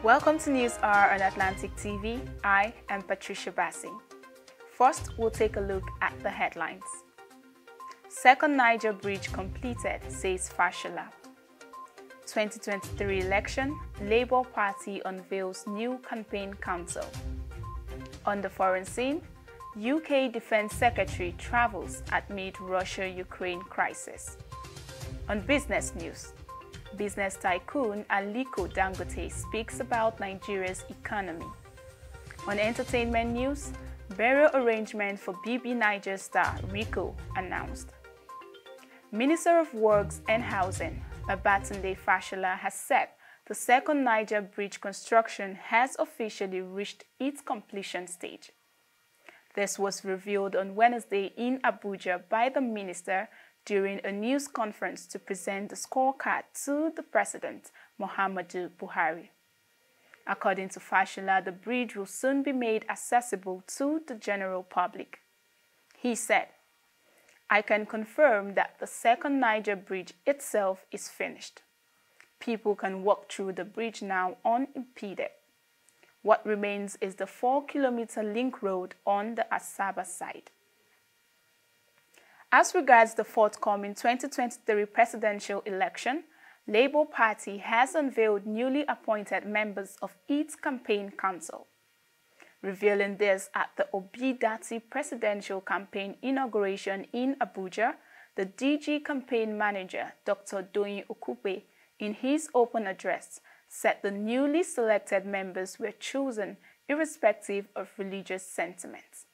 Welcome to News Hour on Atlantic TV. I am Patricia Bassi. First, we'll take a look at the headlines. Second Niger Bridge completed, says Fashola. 2023 election, Labour Party unveils new campaign council. On the foreign scene, UK Defence Secretary travels amid Russia-Ukraine crisis. On business news, business tycoon Rico speaks about Nigeria's economy. On entertainment news, burial arrangement for BBNaija star Rico announced. Minister of Works and Housing, Babatunde Fashola, has said the second Niger Bridge construction has officially reached its completion stage. This was revealed on Wednesday in Abuja by the minister during a news conference to present the scorecard to the President, Muhammadu Buhari. According to Fashola, the bridge will soon be made accessible to the general public. He said, "I can confirm that the second Niger Bridge itself is finished. People can walk through the bridge now unimpeded. What remains is the 4-kilometer link road on the Asaba side." As regards the forthcoming 2023 presidential election, Labour Party has unveiled newly appointed members of its campaign council. Revealing this at the Obi-Dati presidential campaign inauguration in Abuja, the DG campaign manager, Dr. Doyin Okupe, in his open address, said the newly selected members were chosen irrespective of religious sentiments.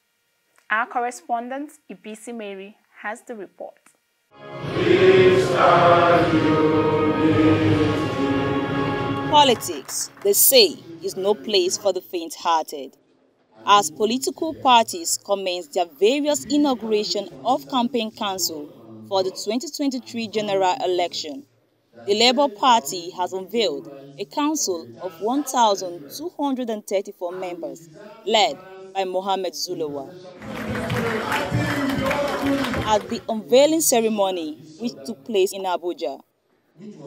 Our correspondent, Ibisi Mary, has the report. Politics, they say, is no place for the faint-hearted. As political parties commence their various inauguration of campaign council for the 2023 general election, the Labour Party has unveiled a council of 1,234 members, led by Mohammed Zulawa. At the unveiling ceremony, which took place in Abuja,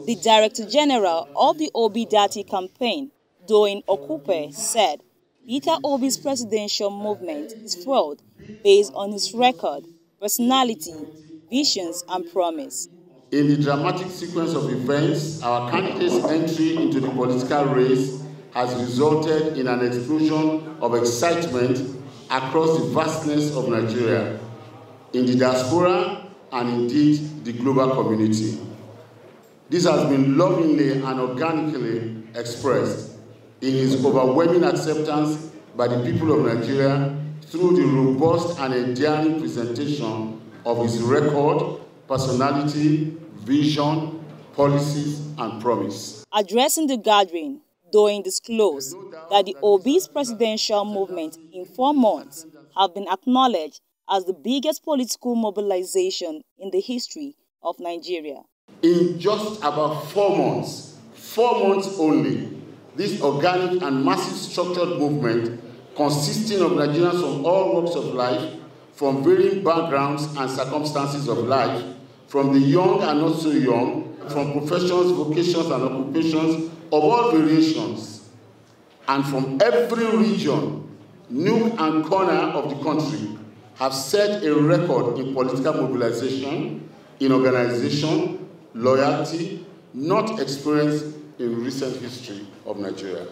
the Director General of the Obi-Dati campaign, Doyin Okupe, said Peter Obi's presidential movement is fueled based on his record, personality, visions and promise. In the dramatic sequence of events, our candidate's entry into the political race has resulted in an explosion of excitement across the vastness of Nigeria, in the diaspora and indeed the global community. This has been lovingly and organically expressed in his overwhelming acceptance by the people of Nigeria through the robust and endearing presentation of his record, personality, vision, policies, and promise. Addressing the gathering, Doyin disclosed that the Obi's presidential movement in 4 months have been acknowledged as the biggest political mobilization in the history of Nigeria. In just about 4 months only, this organic and massive structured movement, consisting of Nigerians from all walks of life, from varying backgrounds and circumstances of life, from the young and not so young, from professions, vocations, and occupations of all variations, and from every region, nook and corner of the country, have set a record in political mobilization, in organization, loyalty, not experienced in recent history of Nigeria.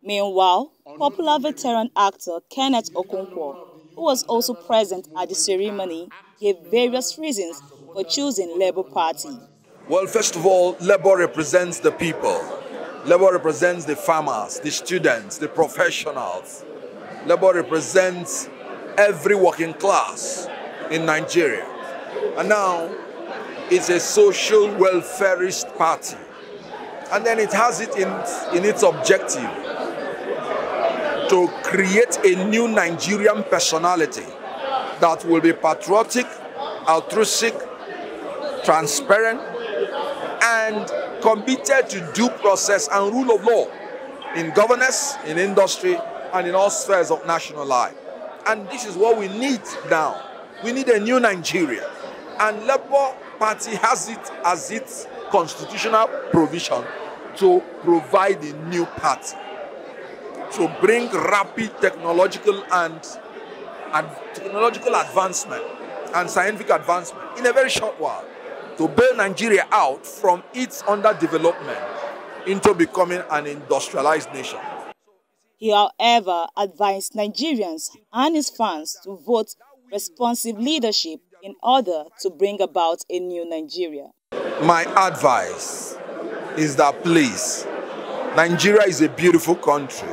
Meanwhile, popular veteran actor Kenneth Okonkwo, who was also present at the ceremony, gave various reasons for choosing Labour Party. Well, first of all, Labour represents the people. Labour represents the farmers, the students, the professionals. Labour represents every working class in Nigeria. And now, it's a social welfarist party. And then it has it in its objective to create a new Nigerian personality that will be patriotic, altruistic, transparent, and committed to due process and rule of law in governance, in industry, and in all spheres of national life. And this is what we need now. We need a new Nigeria. And Labour Party has it as its constitutional provision to provide a new party. to bring rapid technological technological advancement and scientific advancement in a very short while, to bail Nigeria out from its underdevelopment into becoming an industrialized nation. He, however, advised Nigerians and his fans to vote responsive leadership in order to bring about a new Nigeria. My advice is that, please, Nigeria is a beautiful country.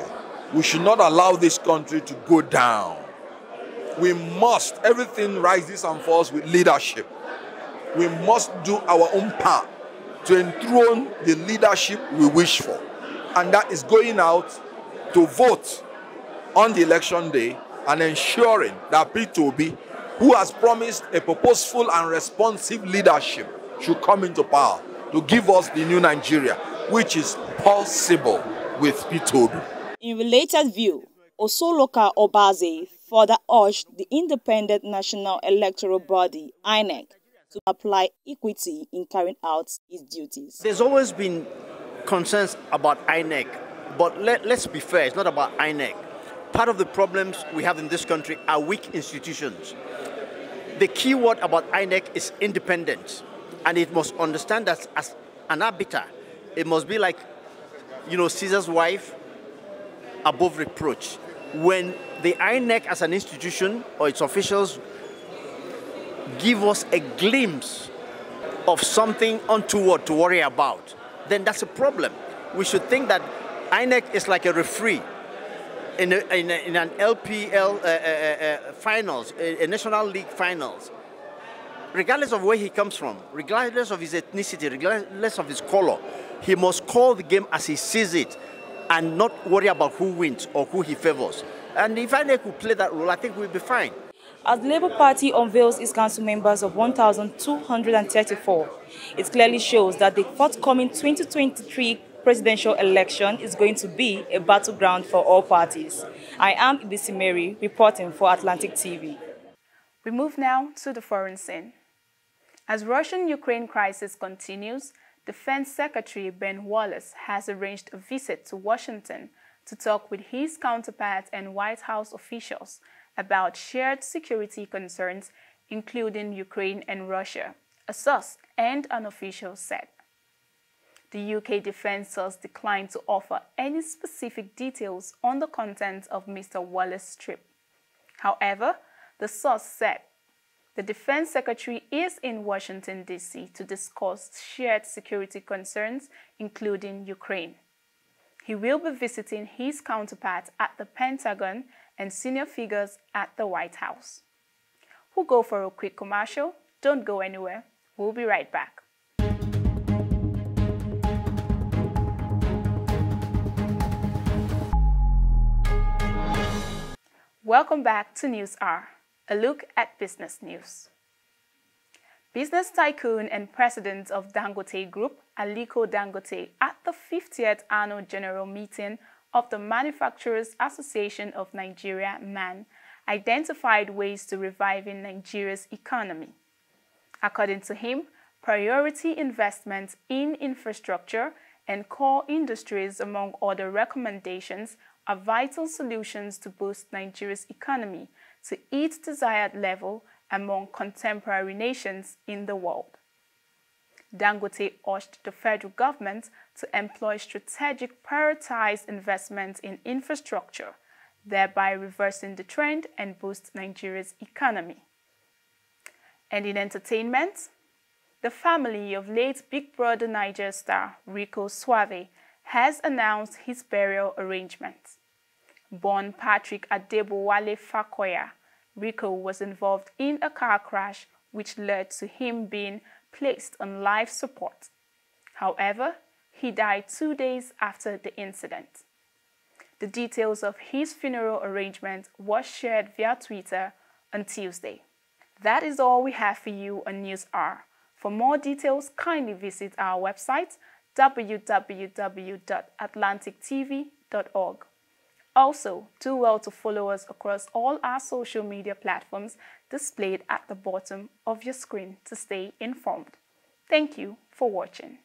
We should not allow this country to go down. We must, everything rises and falls with leadership. We must do our own part to enthrone the leadership we wish for. And that is going out to vote on the election day and ensuring that P2B, who has promised a purposeful and responsive leadership, should come into power to give us the new Nigeria, which is possible with P2B. In related view, Osoloka Obaze further urged the Independent National Electoral Body, INEC, to apply equity in carrying out its duties. There's always been concerns about INEC, but let's be fair, it's not about INEC. Part of the problems we have in this country are weak institutions. The key word about INEC is independence, and it must understand that as an arbiter, it must be like, Caesar's wife, above reproach. When the INEC as an institution or its officials give us a glimpse of something untoward to worry about, then that's a problem. We should think that INEC is like a referee in an LPL finals, a National League finals. Regardless of where he comes from, regardless of his ethnicity, regardless of his color, he must call the game as he sees it and not worry about who wins or who he favors. And if INEC could play that role, I think we'll be fine. As the Labour Party unveils its council members of 1,234, it clearly shows that the forthcoming 2023 presidential election is going to be a battleground for all parties. I am Ibisi Mary, reporting for Atlantic TV. We move now to the foreign scene. As Russian-Ukraine crisis continues, Defense Secretary Ben Wallace has arranged a visit to Washington to talk with his counterpart and White House officials about shared security concerns, including Ukraine and Russia, a source and an official said. The UK Defence Source declined to offer any specific details on the content of Mr. Wallace's trip. However, the source said the Defense Secretary is in Washington, D.C. to discuss shared security concerns, including Ukraine. He will be visiting his counterpart at the Pentagon and senior figures at the White House. We'll go for a quick commercial. Don't go anywhere. We'll be right back. Welcome back to News Hour, a look at business news. Business tycoon and president of Dangote Group, Rico Dangote, at the 50th Annual General Meeting of the Manufacturers Association of Nigeria, MAN, identified ways to reviving Nigeria's economy. According to him, priority investments in infrastructure and core industries, among other recommendations, are vital solutions to boost Nigeria's economy to its desired level among contemporary nations in the world. Dangote urged the federal government to employ strategic prioritized investments in infrastructure, thereby reversing the trend and boost Nigeria's economy. And in entertainment, the family of late Big Brother Naija star Rico Suave has announced his burial arrangements. Born Patrick Adebowale Fakoya, Rico was involved in a car crash which led to him being placed on life support. However, he died 2 days after the incident. The details of his funeral arrangement was shared via Twitter on Tuesday. That is all we have for you on News Hour. For more details, kindly visit our website www.atlantictv.org. Also, do well to follow us across all our social media platforms displayed at the bottom of your screen to stay informed. Thank you for watching.